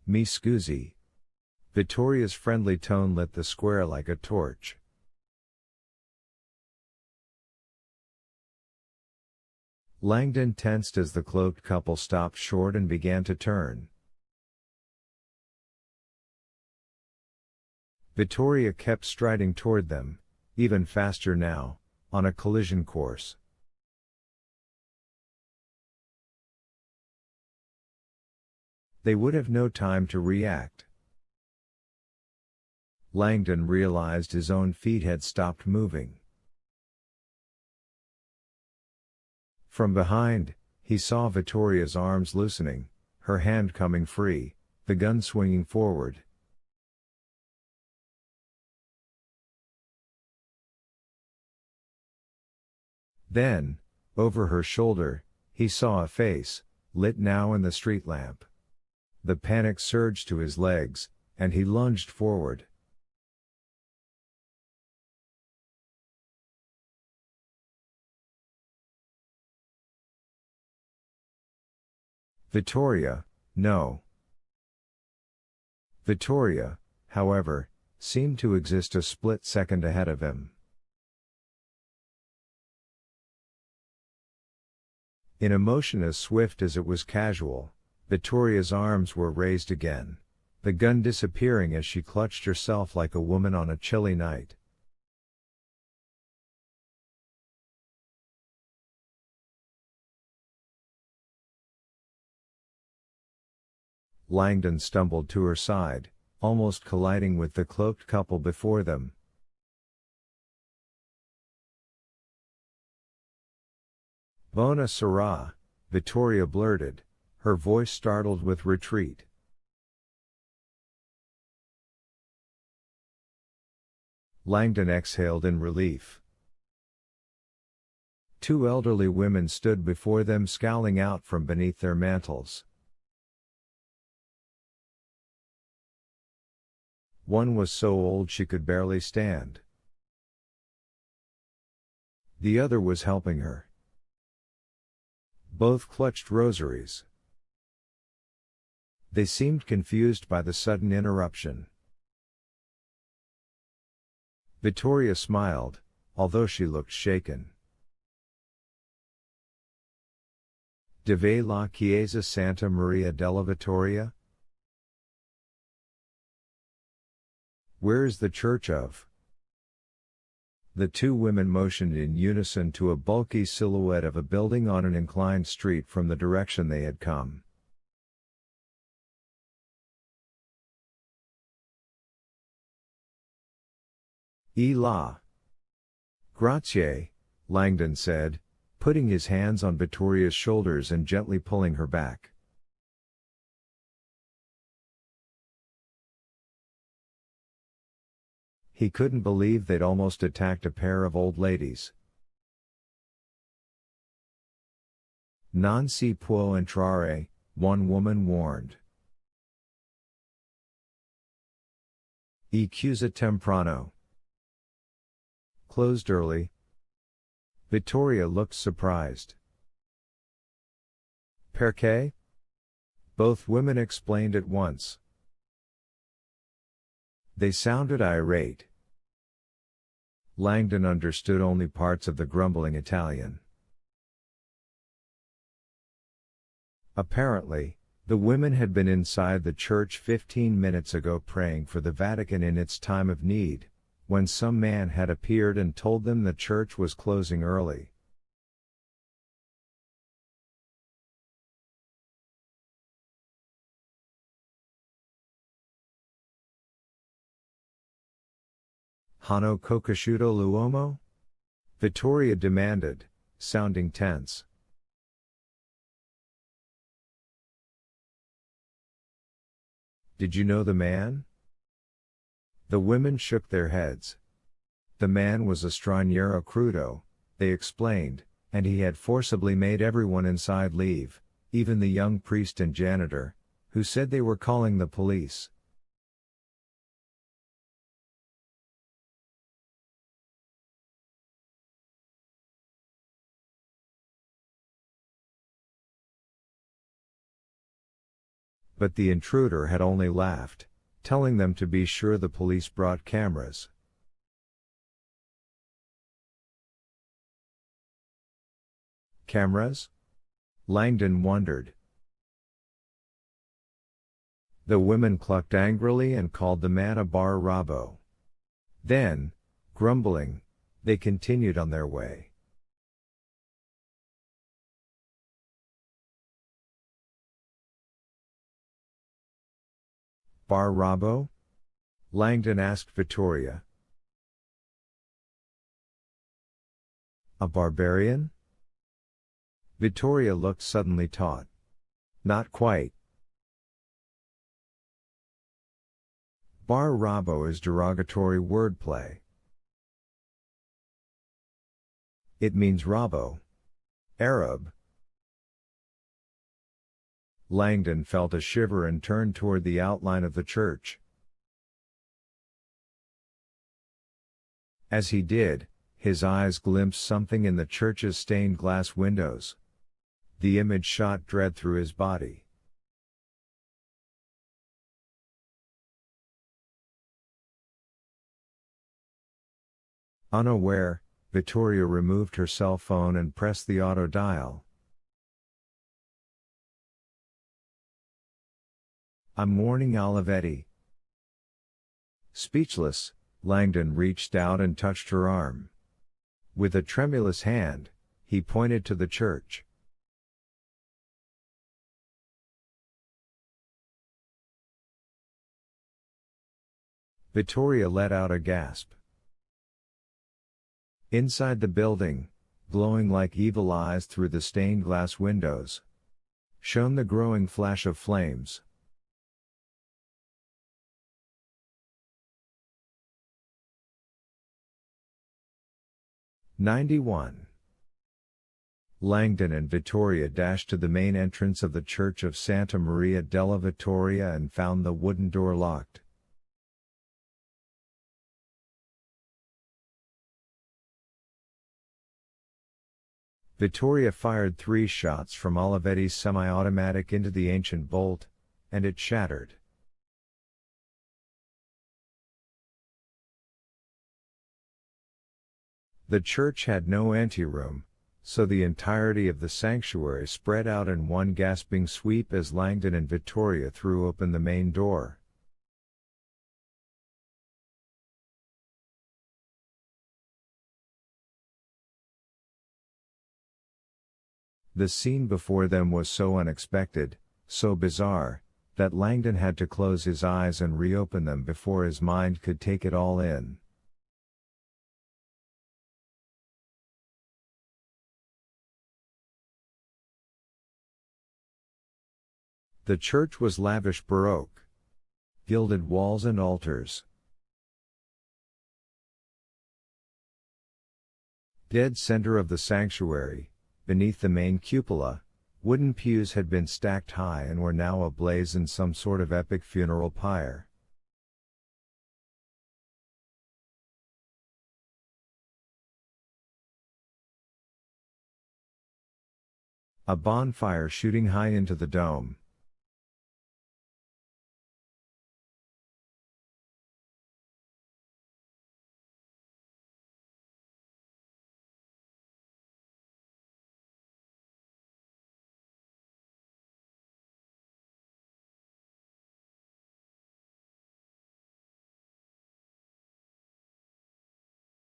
Mi scusi. Vittoria's friendly tone lit the square like a torch. Langdon tensed as the cloaked couple stopped short and began to turn. Vittoria kept striding toward them, even faster now, on a collision course. They would have no time to react. Langdon realized his own feet had stopped moving. From behind, he saw Vittoria's arms loosening, her hand coming free, the gun swinging forward. Then, over her shoulder, he saw a face, lit now in the street lamp. The panic surged to his legs, and he lunged forward. Vittoria, no. Vittoria, however, seemed to exist a split second ahead of him. In a motion as swift as it was casual, Vittoria's arms were raised again, the gun disappearing as she clutched herself like a woman on a chilly night. Langdon stumbled to her side, almost colliding with the cloaked couple before them. Buona sera, Vittoria blurted, her voice startled with retreat. Langdon exhaled in relief. Two elderly women stood before them, scowling out from beneath their mantles. One was so old she could barely stand. The other was helping her. Both clutched rosaries. They seemed confused by the sudden interruption. Vittoria smiled, although she looked shaken. Dove la Chiesa Santa Maria della Vittoria? Where is the Church of? The two women motioned in unison to a bulky silhouette of a building on an inclined street from the direction they had come. E la. Grazie, Langdon said, putting his hands on Vittoria's shoulders and gently pulling her back. He couldn't believe they'd almost attacked a pair of old ladies. Non si può entrare, one woman warned. E chiusa temprano. Closed early. Vittoria looked surprised. Perché? Both women explained at once. They sounded irate. Langdon understood only parts of the grumbling Italian. Apparently, the women had been inside the church 15 minutes ago praying for the Vatican in its time of need, when some man had appeared and told them the church was closing early. Hanno conosciuto l'uomo? Vittoria demanded, sounding tense. Did you know the man? The women shook their heads. The man was a straniero crudo, they explained, and he had forcibly made everyone inside leave, even the young priest and janitor, who said they were calling the police. But the intruder had only laughed, telling them to be sure the police brought cameras. Cameras? Langdon wondered. The women clucked angrily and called the man a bar robbo. Then, grumbling, they continued on their way. Bar robbo? Langdon asked Victoria. A barbarian? Victoria looked suddenly taut. Not quite. Bar robbo is derogatory wordplay. It means robbo. Arab. Langdon felt a shiver and turned toward the outline of the church. As he did, his eyes glimpsed something in the church's stained glass windows. The image shot dread through his body. Unaware, Victoria removed her cell phone and pressed the auto dial. I'm warning Olivetti. Speechless, Langdon reached out and touched her arm. With a tremulous hand, he pointed to the church. Victoria let out a gasp. Inside the building, glowing like evil eyes through the stained glass windows, shone the growing flash of flames. '91. Langdon and Victoria dashed to the main entrance of the Church of Santa Maria della Vittoria and found the wooden door locked. Victoria fired 3 shots from Olivetti's semi-automatic into the ancient bolt, and it shattered. The church had no anteroom, so the entirety of the sanctuary spread out in one gasping sweep as Langdon and Victoria threw open the main door. The scene before them was so unexpected, so bizarre, that Langdon had to close his eyes and reopen them before his mind could take it all in. The church was lavish Baroque. Gilded walls and altars. Dead center of the sanctuary, beneath the main cupola, wooden pews had been stacked high and were now ablaze in some sort of epic funeral pyre. A bonfire shooting high into the dome,